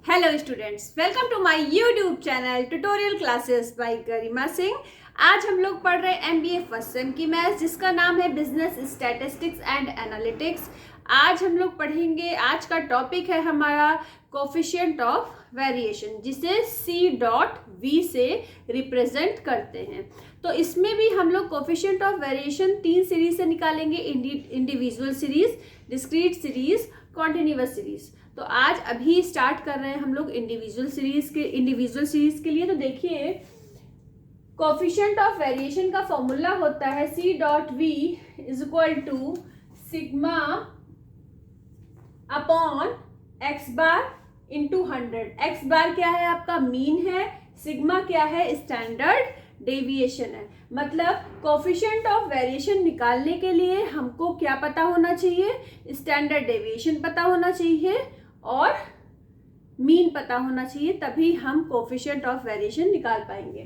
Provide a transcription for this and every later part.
Hello students, welcome to my YouTube channel tutorial classes by Garima Singh. आज हम लोग पढ़ रहे हैं एमबीए फर्स्ट सेम की मैथ्स, जिसका नाम है बिजनेस स्टैटिस्टिक्स एंड एनालिटिक्स। आज हम लोग पढ़ेंगे, आज का टॉपिक है हमारा कोफिशिएंट ऑफ वेरिएशन, जिसे सी डॉट वी से रिप्रेजेंट करते हैं। तो इसमें भी हम लोग कोफिशिएंट ऑफ वेरिएशन 3 सीरीज से निकालेंगे, individual series, discrete series, continuous series. तो आज अभी स्टार्ट कर रहे हैं हम लोग इंडिविजुअल सीरीज के लिए। तो देखिए, कोफिशिएंट ऑफ वेरिएशन का फॉर्मूला होता है C dot V is equal to sigma upon x bar into 100। X bar क्या है? आपका मीन है। सिग्मा क्या है? स्टैंडर्ड डेविएशन है। मतलब कोफिशिएंट ऑफ वेरिएशन निकालने के लिए हमको क्या पता होना चाहिए? स्टैंडर्ड डेविएशन पता होना चाहिए और मीन पता होना चाहिए, तभी हम कोफिशिएंट ऑफ वेरिएशन निकाल पाएंगे।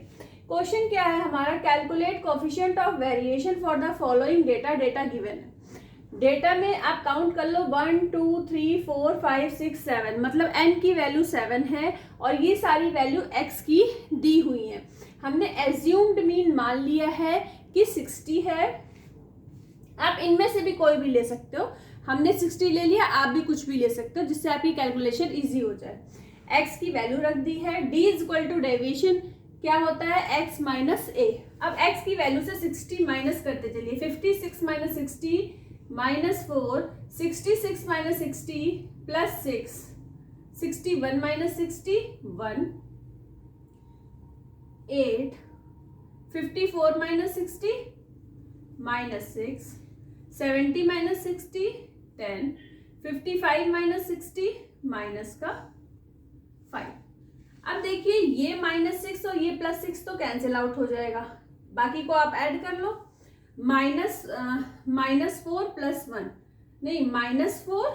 क्वेश्चन क्या है हमारा? Calculate coefficient of variation for the following data given है। डेटा में आप काउंट कर लो 1 2 3 4 5 6 7, मतलब n की वैल्यू 7 है और ये सारी वैल्यू x की दी हुई है। हमने एज्यूम्ड मीन मान लिया है कि 60 है। आप इनमें से भी कोई भी ले सकते हो। हमने 60 ले लिया, आप भी कुछ भी ले सकते हो, जिससे आपकी कैलकुलेशन इजी हो जाए। x की वैल्यू रख दी है। d is equal to deviation क्या होता है? x minus A. अब x की वैल्यू से 60 माइनस करते चलिए। 56 minus 60 minus 4, 66 minus 60 plus 6, 61 minus 60 1, 8, 54 minus 60 minus 6, 70 minus 60 10, 55 minus 60 minus का 5। अब देखिए, ये -6 और ये +6 तो कैंसिल आउट हो जाएगा, बाकी को आप ऐड कर लो। -4 + 1 नहीं, -4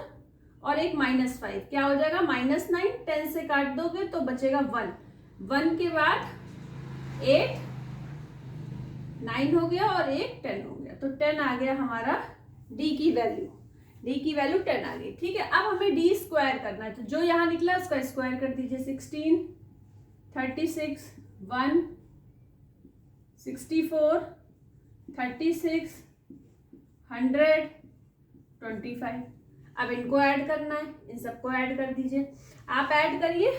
और एक -5 क्या हो जाएगा? -9। 10 से काट दोगे तो बचेगा 1 के बाद 8 9 हो गया और एक 10 हो गया, तो 10 आ गया हमारा d की वैल्यू 10 आ गई। ठीक है, अब हमें d स्क्वायर करना है, तो जो यहाँ निकला उसका स्क्वायर कर दीजिए। 16 36 1 64 36 100 25। अब इनको ऐड करना है, इन सबको ऐड कर दीजिए। आप ऐड करिए,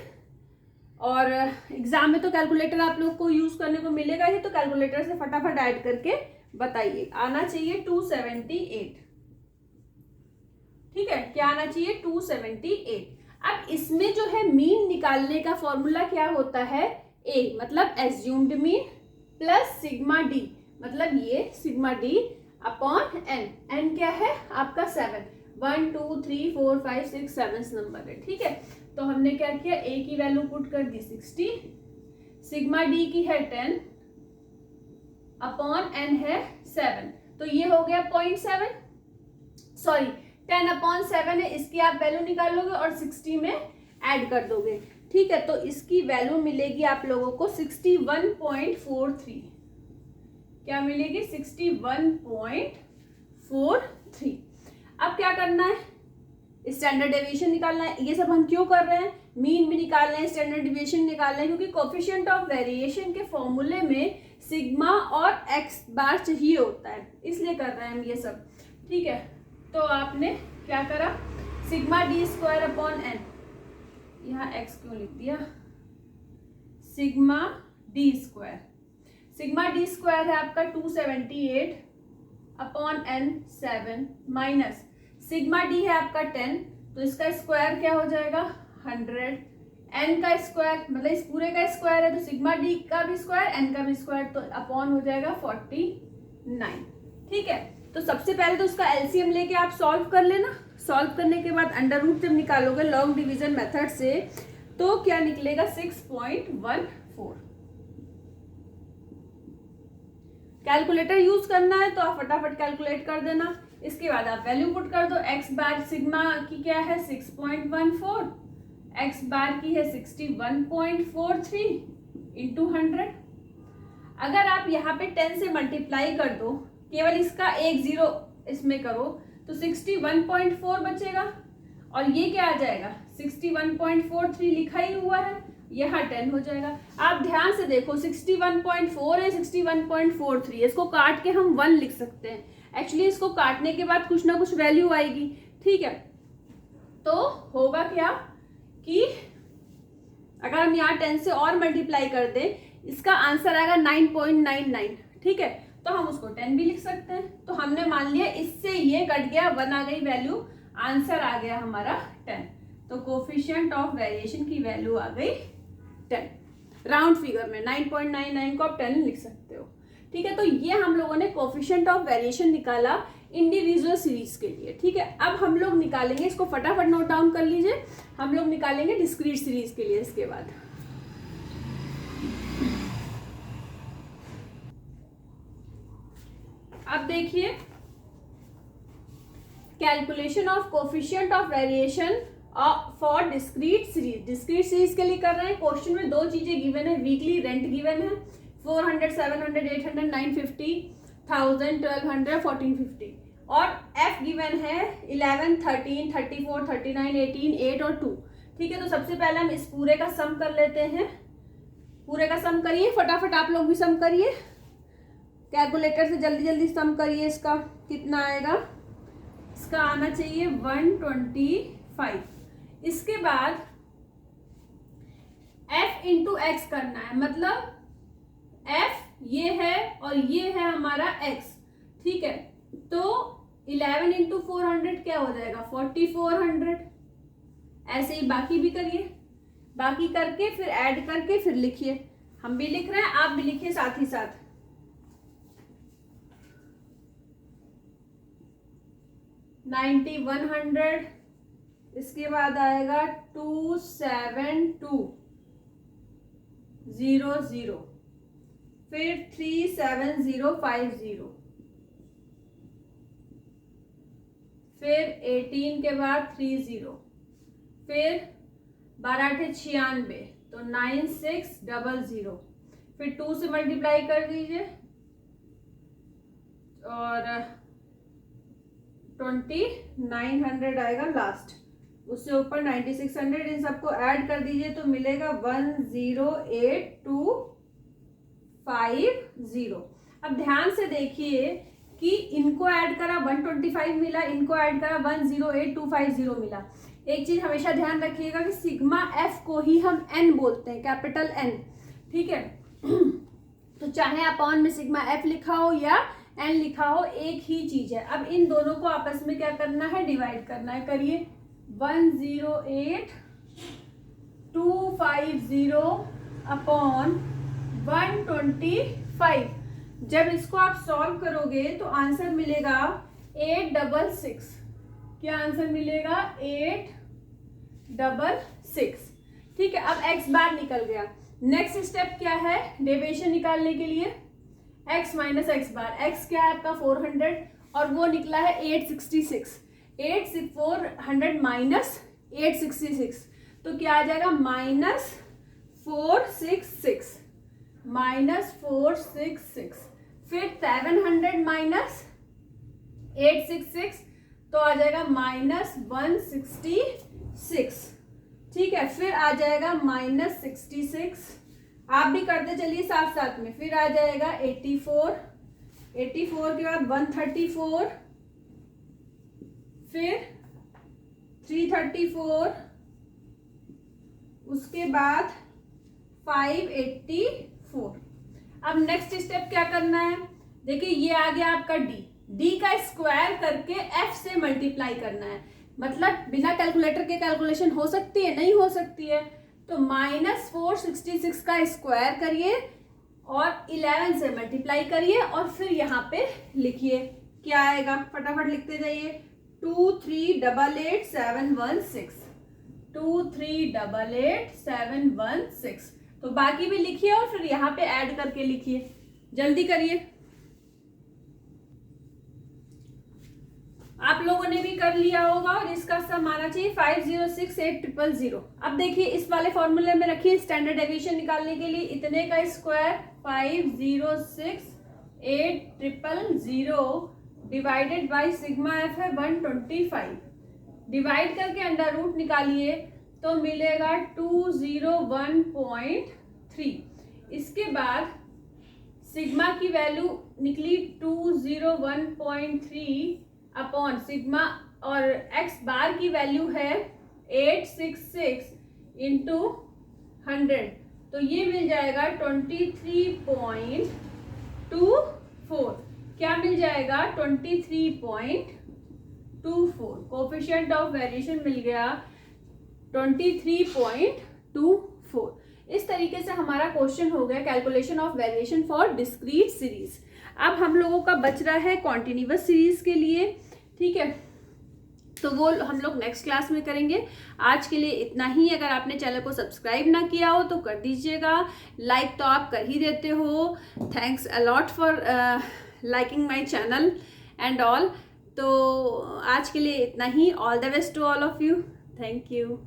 और एग्जाम में तो कैलकुलेटर आप लोग को यूज करने को मिलेगा ही, तो कैलकुलेटर से फटाफट ऐड करके बताइए। आना चाहिए 278। ठीक है, क्या आना चाहिए? 278। अब इसमें जो है मीन निकालने का फॉर्मूला क्या होता है? a मतलब assumed mean plus sigma d, मतलब ये सिग्मा d अपॉन n क्या है? आपका 7। 1 2 3 4 5 6 7 नंबर है। ठीक है, तो हमने क्या किया? a की वैल्यू पुट कर दी 60, सिग्मा d की है 10 अपॉन n है 7, तो ये हो गया 0.7, सॉरी 10/7 है। इसकी आप वैल्यू निकालोगे और 60 में ऐड कर दोगे। ठीक है, तो इसकी वैल्यू मिलेगी आप लोगों को 61.43। क्या मिलेगी? 61.43। अब क्या करना है? स्टैंडर्ड डेविएशन निकालना है। ये सब हम क्यों कर रहे हैं? मीन भी निकाल रहे हैं, स्टैंडर्ड डेविएशन निकाल रहे हैं, क्योंकि कोफिशिएंट ऑफ वेरिएशन के फॉर्मूले में सिग्मा और एक्स बार चाहिए होता है, इसलिए कर रहे हैं हम ये सब। ठीक है, तो आपने क्या करा? Sigma d square upon n, यहाँ x क्यों लिख दिया? सिग्मा d स्क्वायर है आपका 278 upon n 7 minus sigma d है आपका 10, तो इसका स्क्वायर क्या हो जाएगा? 100। n का स्क्वायर मतलब इस पूरे का स्क्वायर है, तो सिग्मा d का भी स्क्वायर n का भी स्क्वायर, तो अपॉन हो जाएगा 49। ठीक है, तो सबसे पहले तो उसका एलसीएम लेके आप सॉल्व कर लेना। सॉल्व करने के बाद अंडर रूट जब निकालोगे लॉन्ग डिवीजन मेथड से, तो क्या निकलेगा? 6.14। कैलकुलेटर यूज करना है तो आप फटाफट कैलकुलेट कर देना। इसके बाद आप वैल्यू पुट कर दो। एक्स बार सिग्मा की क्या है? 6.14, एक्स बार की है 61.43 इंटू 100। अगर आप यहाँ पे 10 से मल्टीप्लाई कर दो, केवल इसका एक 0 इसमें करो, तो 61.4 बचेगा और ये क्या आ जाएगा 61.43 लिखा ही हुआ है, यहाँ 10 हो जाएगा। आप ध्यान से देखो 61.4 है 61.43, इसको काट के हम 1 लिख सकते हैं। एक्चुअली इसको काटने के बाद कुछ ना कुछ वैल्यू आएगी, ठीक है। तो होगा क्या कि अगर हम यहाँ 10 से और मल्टीप्लाई कर दें, इसका आंसर आएगा 9.99, ठीक है। तो हम उसको 10 भी लिख सकते हैं। तो हमने मान लिया इससे ये कट गया, 1 आ गई वैल्यू, आंसर आ गया हमारा 10। तो कोफिशिएंट ऑफ वेरिएशन की वैल्यू आ गई 10। राउंड फिगर में 9.99 को आप 10 लिख सकते हो, ठीक है। तो ये हम लोगों ने कोफिशिएंट ऑफ वेरिएशन निकाला इंडिविजुअल सीरीज के लिए, ठीक है। अब हम लोग निकालेंगे, इसको फटाफट नोट डाउन कर लीजिए, हम लोग निकालेंगे डिस्क्रीट सीरीज के लिए इसके बाद। अब देखिए calculation of coefficient of variation for discrete series. Discrete series के लिए कर रहे हैं। क्वेश्चन में 2 चीजें गिवन है, वीकली रेंट गिवन है 400, 700, 800, 950, 1000, 1200, 1450, और एफ गिवन है 11, 13, 34, 39, 18, 8 और 2, ठीक है। तो सबसे पहले हम इस पूरे का सम कर लेते हैं। पूरे का सम करिए फटाफट, आप लोग भी सम करिए, कैलकुलेटर से जल्दी जल्दी सम करिए। इसका कितना आएगा, इसका आना चाहिए 125। इसके बाद f इंटू एक्स करना है, मतलब f ये है और ये है हमारा x, ठीक है। तो 11 इंटू 400 क्या हो जाएगा 4400। ऐसे ही बाकी भी करिए, बाकी करके फिर ऐड करके फिर लिखिए। हम भी लिख रहे हैं, आप भी लिखिए साथ ही साथ। 9100, इसके बाद आएगा 27200, फिर 37050, फिर 18 के बाद 30, फिर 12×8 = 96, तो 9600, फिर 2 से मल्टीप्लाई कर दीजिए और 2900 आएगा लास्ट, उससे ऊपर 9600, इन सबको ऐड कर दीजिए तो मिलेगा 108,250। अब ध्यान से देखिए कि इनको ऐड करा 125 मिला, इनको ऐड करा 108,250 मिला। एक चीज हमेशा ध्यान रखिएगा कि सिग्मा एफ को ही हम एन बोलते हैं, कैपिटल एन, ठीक है। तो चाहे अपॉन में सिग्मा एफ लिखा हो या एन लिखा हो, एक ही चीज है। अब इन दोनों को आपस में क्या करना है, डिवाइड करना है। करिए 108,250 अपॉन 125। जब इसको आप सॉल्व करोगे तो आंसर मिलेगा 866। क्या आंसर मिलेगा 866, ठीक है। अब x बार निकल गया। नेक्स्ट स्टेप क्या है डेविएशन निकालने के लिए, x माइनस एक्स बार। x क्या है आपका 400 और वो निकला है 866। 400 माइनस 866, तो क्या आ जाएगा -466, फिर 700 माइनस 866, तो आ जाएगा -166, ठीक है। फिर आ जाएगा -66, आप भी करते चलिए साथ साथ में। फिर आ जाएगा 84 के बाद 134, फिर 334, उसके बाद 584। अब नेक्स्ट स्टेप क्या करना है, देखिए ये आ गया आपका डी का स्क्वायर करके एफ से मल्टीप्लाई करना है। मतलब बिना कैलकुलेटर के कैलकुलेशन हो सकती है, नहीं हो सकती है। तो -466 का स्क्वायर करिए और 11 से मल्टीप्लाई करिए और फिर यहाँ पे लिखिए क्या आएगा, फटाफट लिखते जाइए। 2388716, 2388716। तो बाकी भी लिखिए और फिर यहाँ पे ऐड करके लिखिए, जल्दी करिए। आप लोगों ने भी कर लिया होगा और इसका सम आना चाहिए 506800। अब देखिए इस वाले फॉर्मूले में रखिए स्टैंडर्ड डेविएशन निकालने के लिए, इतने का square 506800 divided by sigma F है 125, डिवाइड करके अंडर रूट निकालिए तो मिलेगा 201.3। इसके बाद सिग्मा की वैल्यू निकली 201.3 अपॉन सिग्मा, और एक्स बार की वैल्यू है 866 इंटू 100, तो ये मिल जाएगा 23.24। क्या मिल जाएगा? 23.24। कोफिशिएंट ऑफ वेरिएशन मिल गया 23.24। इस तरीके से हमारा क्वेश्चन हो गया calculation of variation for discrete series. अब हम लोगों का बच रहा है कॉन्टिन्यूअस सीरीज के लिए, ठीक है, तो वो हम लोग नेक्स्ट क्लास में करेंगे। आज के लिए इतना ही। अगर आपने चैनल को सब्सक्राइब ना किया हो तो कर दीजिएगा, लाइक तो आप कर ही देते हो। Thanks a lot for liking my channel and all. तो आज के लिए इतना ही। All the best to all of you. Thank you.